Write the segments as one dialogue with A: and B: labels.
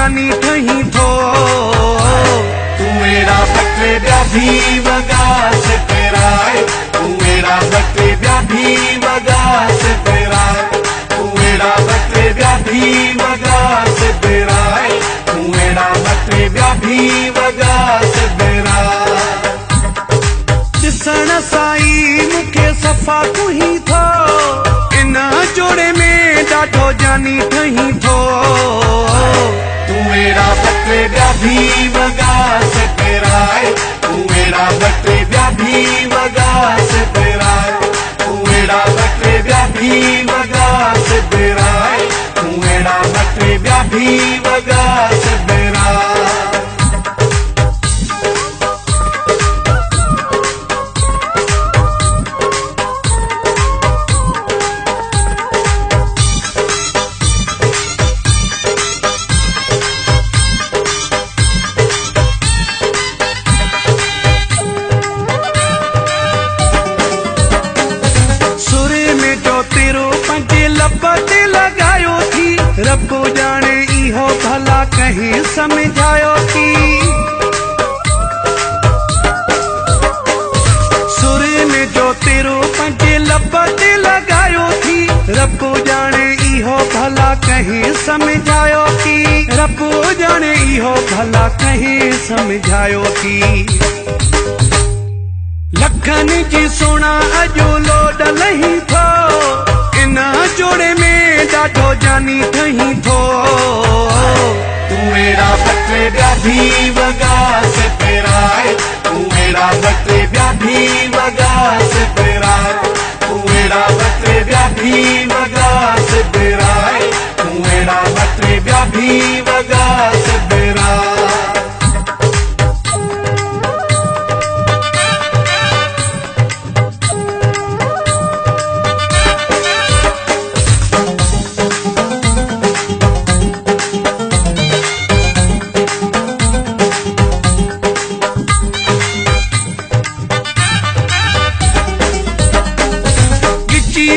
A: जानी ठही थो।
B: तू मेरा बटे ब्या भी वगा से तेराए, तू मेरा बटे ब्या भी वगा से तेराए, तू मेरा बटे ब्या भी वगा से तेराए, तू मेरा बटे ब्या भी वगा से तेराए।
A: दिसण साई मुखे सफ़ा तू ही थो, इन जोड़े में ॾाढो जानी ठही थो।
B: तू मेरा बटे ब्या भी वगा से तेराए, तू मेरा बटे ब्या भी वगा से तेराए, तू मेरा बटे ब्या भी वगा से तेराए, तू मेरा बटे ब्या भी वगा से तेराए।
A: रब जाने इहो भला कहीं समझायो थी। सुर में जो तेरो पंजे लपटे लगायो थी, रब जाने इहो भला कहीं समझायो थी। रब जाने इहो भला कहीं समझायो थी। लखन जी सोना अजो लोड लही थो, इन जोड़े में ॾाढो जानी ठही थो।
B: तू मेरा बटे ब्या भी वगा से तेराए, तू मेरा बटे ब्या भी वगा से तेराए, तू मेरा बटे ब्या भी वगा से तेराए, तू मेरा बटे ब्या भी वगा से तेराए।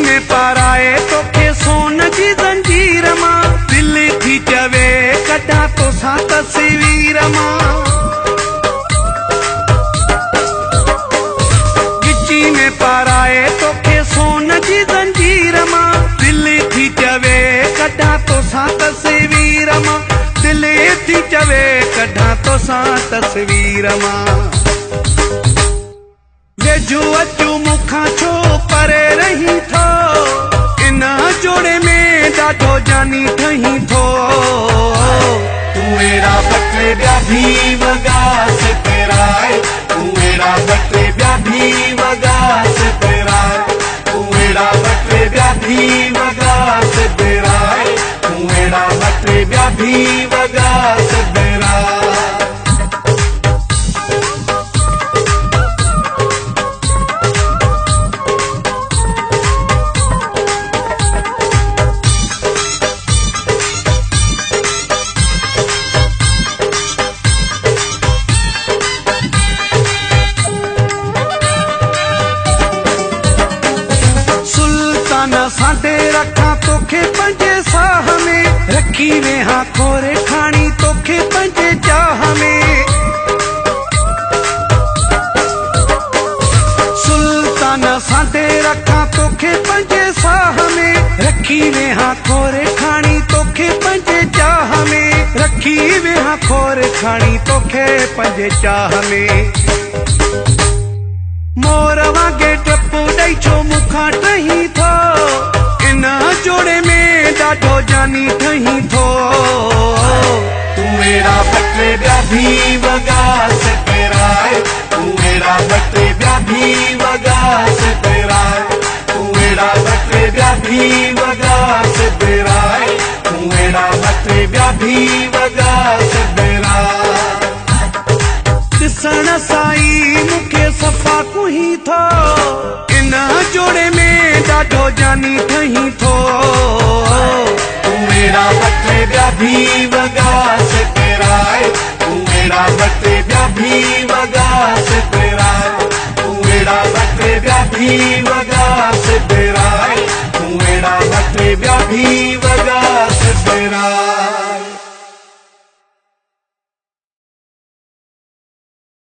A: में पाराए तोखे सोन जी जंजीर मां, दिल थी चवे कढा तो सा तस्वीर मां। गिची में पाराए तोखे सोन जी जंजीर मां, दिल थी चवे कढा तो सा तस्वीर मां, दिल थी चवे कढा तो सा तस्वीर मां। वेझो अचो मुखां छो परे रही थो, इन जोड़े में ॾाढो जानी ठही थो।
B: तू मेरा बटे ब्या भी वगा से तेराए, तू मेरा बटे ब्या भी वगा से तेराए, तू मेरा बटे ब्या भी वगा से तेराए, तू मेरा बटे ब्या भी वगा से तेराए।
A: साडे रखा तोखे पंजे साह में, रखी वेहा खोरे खानी तोखे पंजे चाह में। सुल्तान साडे रखा तोखे पंजे साह में, रखी वेहा खोरे खानी तोखे पंजे चाह में। रखी वेहा खोरे खानी तोखे पंजे चाह में। मोर वागे टपू ॾई छो मुखां टही थो, इन जोड़े में ॾाढो जानी ठही थो।
B: तू मेरा बटे ब्या भी वगा से तेराए, तू मेरा बटे ब्या भी वगा से तेराए, तू मेरा बटे ब्या भी वगा से तेराए, तू मेरा बटे ब्या भी वगा से तेराए।
A: दिसण साई मुखे सफ़ा तू ही थो, इन जोड़े में ॾाढो जानी ठही थो।
B: तू मेरा बटे ब्या भी वगा से तेराए, तू मेरा बटे ब्या भी वगा से तेराए, तू मेरा बटे ब्या भी वगा से तेराए, तू मेरा बटे ब्या भी